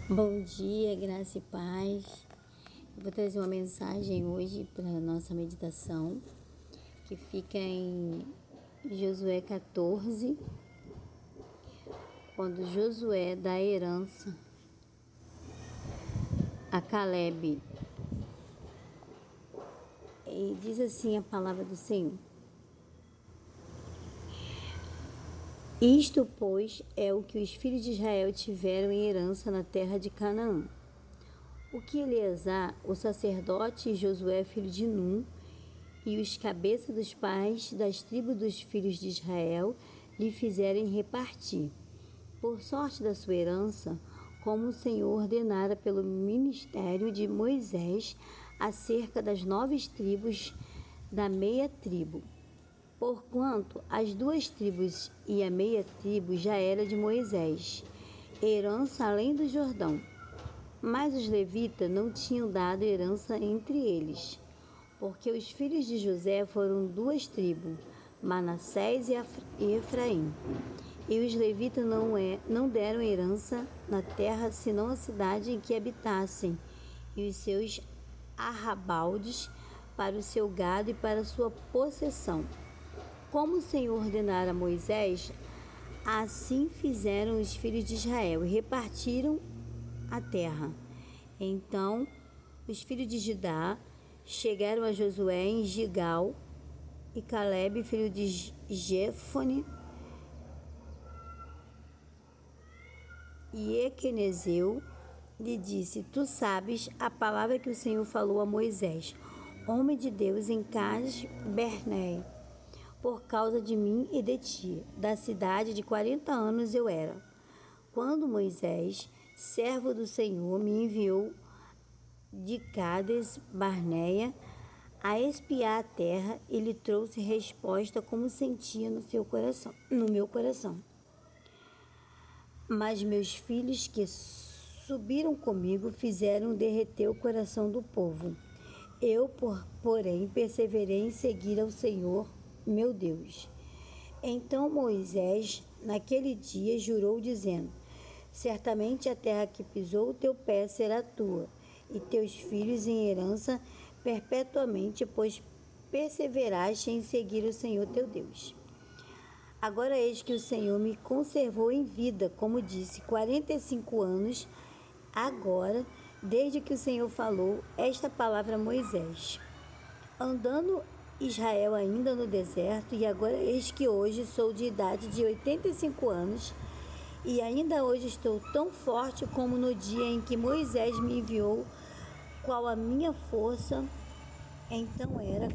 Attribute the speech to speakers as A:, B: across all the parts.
A: Bom dia, graça e paz. Eu vou trazer uma mensagem hoje para a nossa meditação, que fica em Josué 14, quando Josué dá a herança a Calebe. E diz assim a palavra do Senhor: Isto, pois, é o que os filhos de Israel tiveram em herança na terra de Canaã. O que Eleazar, o sacerdote, e Josué, filho de Num, e os cabeças dos pais das tribos dos filhos de Israel lhe fizerem repartir, por sorte da sua herança, como o Senhor ordenara pelo ministério de Moisés, acerca das 9 tribos da meia tribo. Porquanto as 2 tribos e a meia tribo já era de Moisés, herança além do Jordão. Mas os levitas não tinham dado herança entre eles, porque os filhos de José foram 2 tribos, Manassés e Efraim. E os levitas não deram herança na terra, senão a cidade em que habitassem, e os seus arrabaldes para o seu gado e para a sua possessão. Como o Senhor ordenara a Moisés, assim fizeram os filhos de Israel e repartiram a terra. Então os filhos de Judá chegaram a Josué em Gigal, e Calebe, filho de Jefone, e Equenezeu, lhe disse: Tu sabes a palavra que o Senhor falou a Moisés, homem de Deus, em Cades-Barnea, por causa de mim e de ti. Da cidade de 40 anos eu era, quando Moisés, servo do Senhor, me enviou de Cades-Barnea a espiar a terra, e lhe trouxe resposta como sentia no meu coração. Mas meus filhos que subiram comigo fizeram derreter o coração do povo. Eu, porém, perseverei em seguir ao Senhor, meu Deus. Então Moisés, naquele dia, jurou, dizendo: Certamente a terra que pisou o teu pé será tua, e teus filhos em herança perpetuamente, pois perseveraste em seguir o Senhor teu Deus. Agora eis que o Senhor me conservou em vida, como disse, 45 anos, agora, desde que o Senhor falou esta palavra a Moisés, andando Israel ainda no deserto, e agora eis que hoje sou de idade de 85 anos, e ainda hoje estou tão forte como no dia em que Moisés me enviou, qual a minha força então era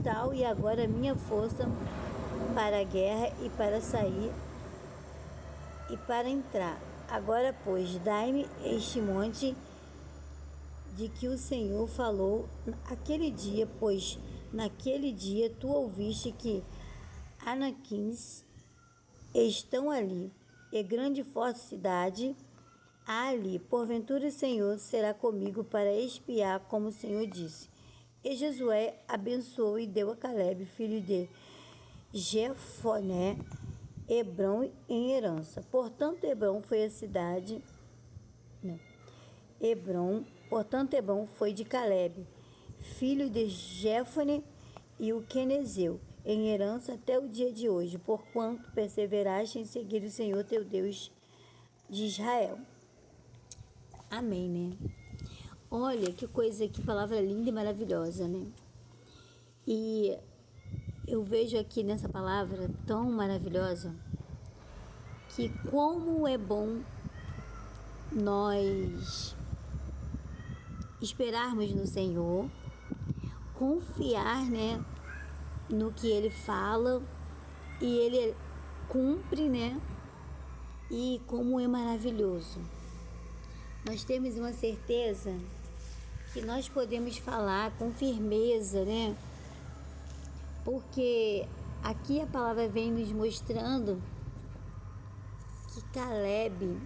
A: tal, e agora a minha força para a guerra e para sair e para entrar. Agora, pois, dai-me este monte de que o Senhor falou aquele dia, pois naquele dia tu ouviste que Anaquins estão ali, e grande e forte cidade há ali. Porventura o Senhor será comigo para espiar, como o Senhor disse. E Josué abençoou e deu a Calebe, filho de Jefoné, Hebrom em herança. Portanto, Hebrom foi de Calebe, filho de Jefone, e o Quenezeu, em herança até o dia de hoje, porquanto perseveraste em seguir o Senhor teu Deus de Israel. Amém, né? Olha que coisa, que palavra linda e maravilhosa, né? E eu vejo aqui nessa palavra tão maravilhosa que como é bom nós esperarmos no Senhor, confiar, né, no que Ele fala, e Ele cumpre, né? E como é maravilhoso nós temos uma certeza que nós podemos falar com firmeza, né? Porque aqui a palavra vem nos mostrando que Calebe,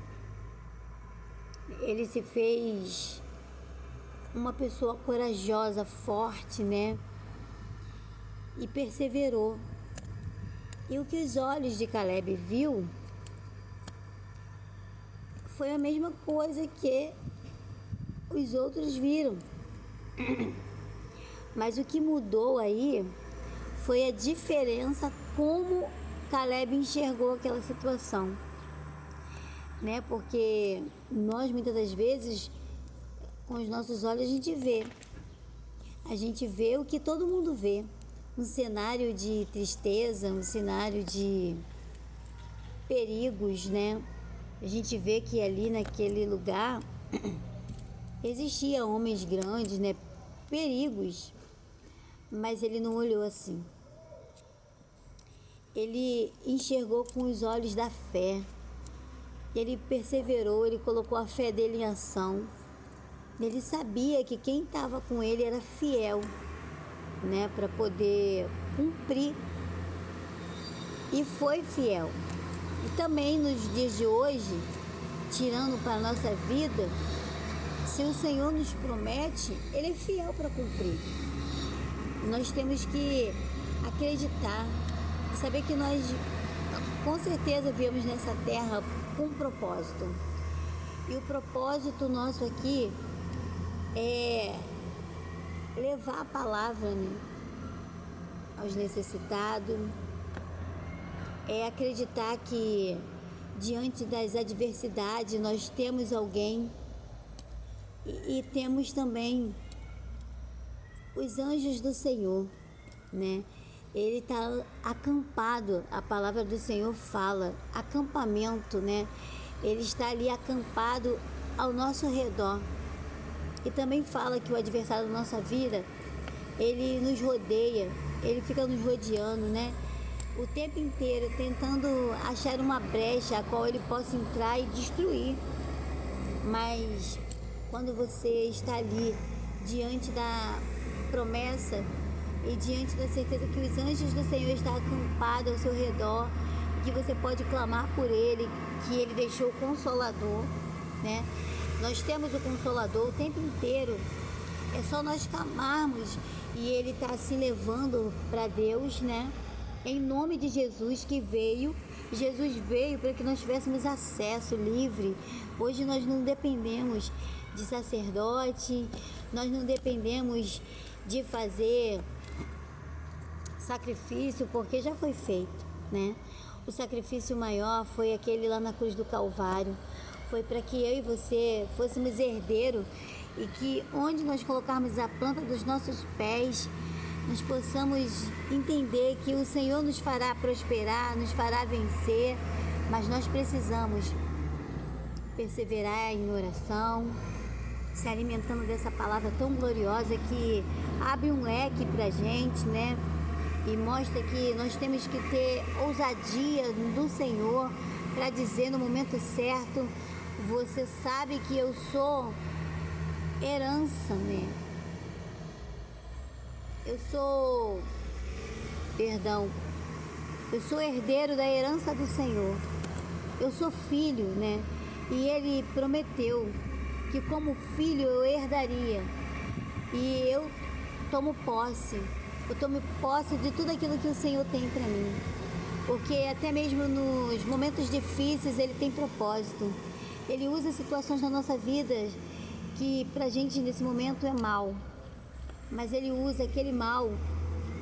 A: ele se fez uma pessoa corajosa, forte, né? E perseverou. E o que os olhos de Calebe viu foi a mesma coisa que os outros viram. Mas o que mudou aí foi a diferença como Caleb enxergou aquela situação, né? Porque nós muitas das vezes com os nossos olhos a gente vê o que todo mundo vê, um cenário de tristeza, um cenário de perigos, né? A gente vê que ali naquele lugar existia homens grandes, né? Perigos, mas ele não olhou assim. Ele enxergou com os olhos da fé. Ele perseverou, ele colocou a fé dele em ação. Ele sabia que quem estava com ele era fiel, né, para poder cumprir. E foi fiel. E também nos dias de hoje, tirando para a nossa vida, se o Senhor nos promete, Ele é fiel para cumprir. Nós temos que acreditar e saber que nós, com certeza, viemos nessa terra com um propósito. E o propósito nosso aqui é levar a palavra, né, aos necessitados, é acreditar que diante das adversidades nós temos alguém e temos também os anjos do Senhor, né? Ele está acampado, a palavra do Senhor fala, acampamento, né? Ele está ali acampado ao nosso redor. E também fala que o adversário da nossa vida, ele nos rodeia, ele fica nos rodeando, né? O tempo inteiro, tentando achar uma brecha a qual ele possa entrar e destruir. Mas quando você está ali, diante da promessa e diante da certeza que os anjos do Senhor estão acampados ao seu redor, que você pode clamar por Ele, que Ele deixou o Consolador, né? Nós temos o Consolador o tempo inteiro, é só nós clamarmos e Ele está se levando para Deus, né? Em nome de Jesus que veio, Jesus veio para que nós tivéssemos acesso livre. Hoje nós não dependemos de sacerdote, nós não dependemos de fazer sacrifício, porque já foi feito, né? O sacrifício maior foi aquele lá na cruz do Calvário. Foi para que eu e você fôssemos herdeiros e que onde nós colocarmos a planta dos nossos pés, nós possamos entender que o Senhor nos fará prosperar, nos fará vencer, mas nós precisamos perseverar em oração, se alimentando dessa palavra tão gloriosa que abre um leque para a gente, né? E mostra que nós temos que ter ousadia do Senhor para dizer no momento certo: você sabe que eu sou herança, né? Eu sou herdeiro da herança do Senhor. Eu sou filho, né? E Ele prometeu que como filho eu herdaria. E eu tomo posse de tudo aquilo que o Senhor tem para mim. Porque até mesmo nos momentos difíceis Ele tem propósito. Ele usa situações na nossa vida que pra gente nesse momento é mal. Mas Ele usa aquele mal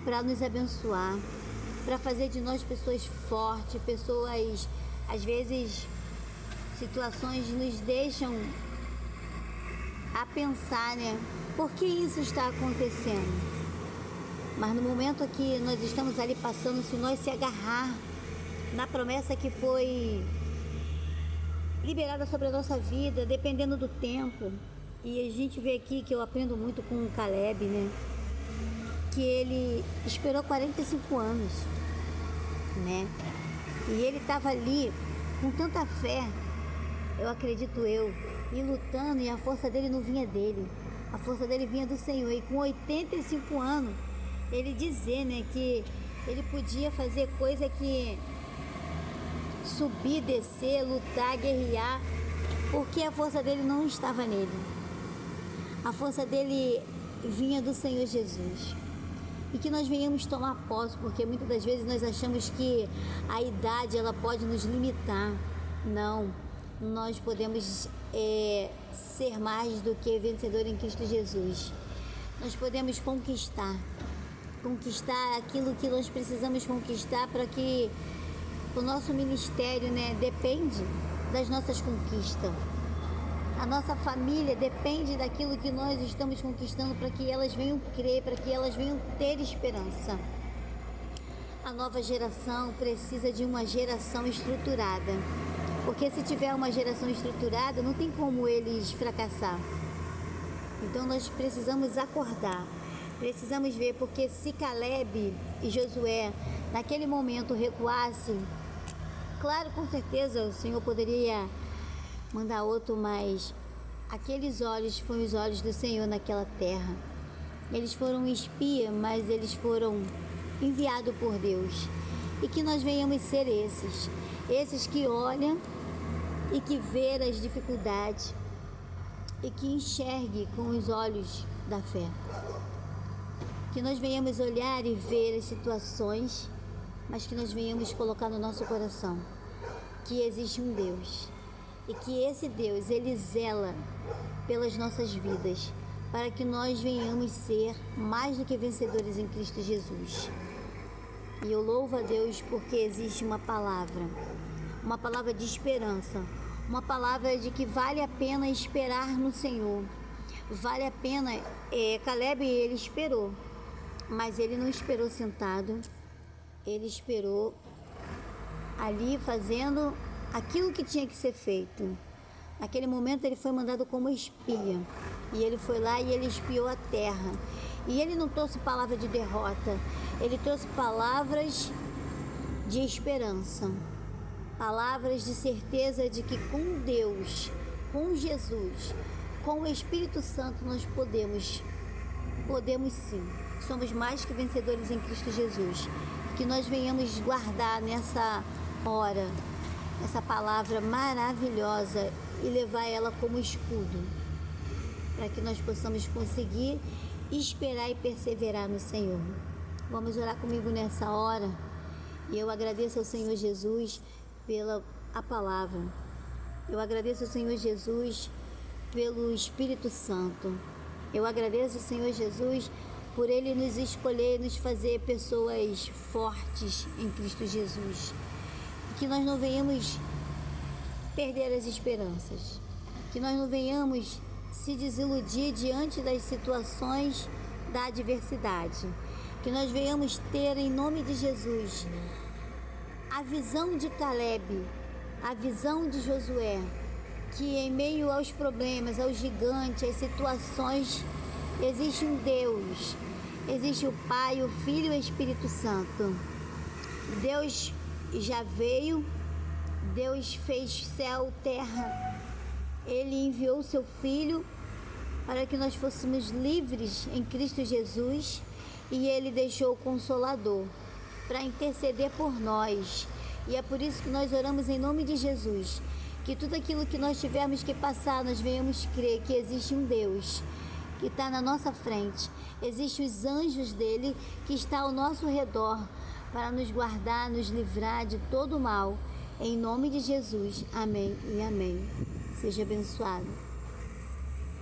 A: para nos abençoar, para fazer de nós pessoas fortes, pessoas, às vezes, situações nos deixam a pensar, né? Por que isso está acontecendo? Mas no momento que nós estamos ali passando, se nós se agarrar na promessa que foi liberada sobre a nossa vida, dependendo do tempo. E a gente vê aqui que eu aprendo muito com o Caleb, né? Que ele esperou 45 anos, né? E ele estava ali com tanta fé, eu acredito e lutando, e a força dele não vinha dele. A força dele vinha do Senhor. E com 85 anos, ele dizer, né, que ele podia fazer coisa que subir, descer, lutar, guerrear, porque a força dele não estava nele. A força dele vinha do Senhor Jesus. E que nós venhamos tomar posse, porque muitas das vezes nós achamos que a idade ela pode nos limitar. Não. nós podemos ser mais do que vencedor em Cristo Jesus. Nós podemos conquistar aquilo que nós precisamos conquistar, para que o nosso ministério, depende das nossas conquistas. A nossa família depende daquilo que nós estamos conquistando, para que elas venham crer, para que elas venham ter esperança. A nova geração precisa de uma geração estruturada, porque se tiver uma geração estruturada, não tem como eles fracassar. Então nós precisamos acordar, precisamos ver, porque se Caleb e Josué naquele momento recuassem, claro, com certeza o Senhor poderia mandar outro, mas aqueles olhos foram os olhos do Senhor naquela terra. Eles foram espia, mas eles foram enviados por Deus. E que nós venhamos ser esses que olham e que vê as dificuldades e que enxergue com os olhos da fé. Que nós venhamos olhar e ver as situações, mas que nós venhamos colocar no nosso coração que existe um Deus, e que esse Deus, Ele zela pelas nossas vidas, para que nós venhamos ser mais do que vencedores em Cristo Jesus. E eu louvo a Deus porque existe uma palavra de esperança, uma palavra de que vale a pena esperar no Senhor. Vale a pena. Caleb, ele esperou, mas ele não esperou sentado, ele esperou ali fazendo aquilo que tinha que ser feito. Naquele momento ele foi mandado como espia, e ele foi lá e ele espiou a terra. E ele não trouxe palavra de derrota, ele trouxe palavras de esperança, palavras de certeza de que com Deus, com Jesus, com o Espírito Santo nós podemos sim. Somos mais que vencedores em Cristo Jesus. Que nós venhamos guardar nessa hora essa palavra maravilhosa e levar ela como escudo, para que nós possamos conseguir esperar e perseverar no Senhor. Vamos orar comigo nessa hora. E eu agradeço ao Senhor Jesus pela palavra. Eu agradeço ao Senhor Jesus pelo Espírito Santo. Eu agradeço ao Senhor Jesus por Ele nos escolher e nos fazer pessoas fortes em Cristo Jesus. Que nós não venhamos perder as esperanças, que nós não venhamos se desiludir diante das situações da adversidade, que nós venhamos ter, em nome de Jesus, a visão de Caleb, a visão de Josué, que em meio aos problemas, aos gigantes, às situações, existe um Deus, existe o Pai, o Filho e o Espírito Santo. Deus já veio, Deus fez céu, terra, Ele enviou seu Filho para que nós fôssemos livres em Cristo Jesus, e Ele deixou o Consolador para interceder por nós. E é por isso que nós oramos em nome de Jesus, que tudo aquilo que nós tivermos que passar, nós venhamos crer que existe um Deus que está na nossa frente, existem os anjos dele que estão ao nosso redor para nos guardar, nos livrar de todo o mal. Em nome de Jesus, amém e amém. Seja abençoado.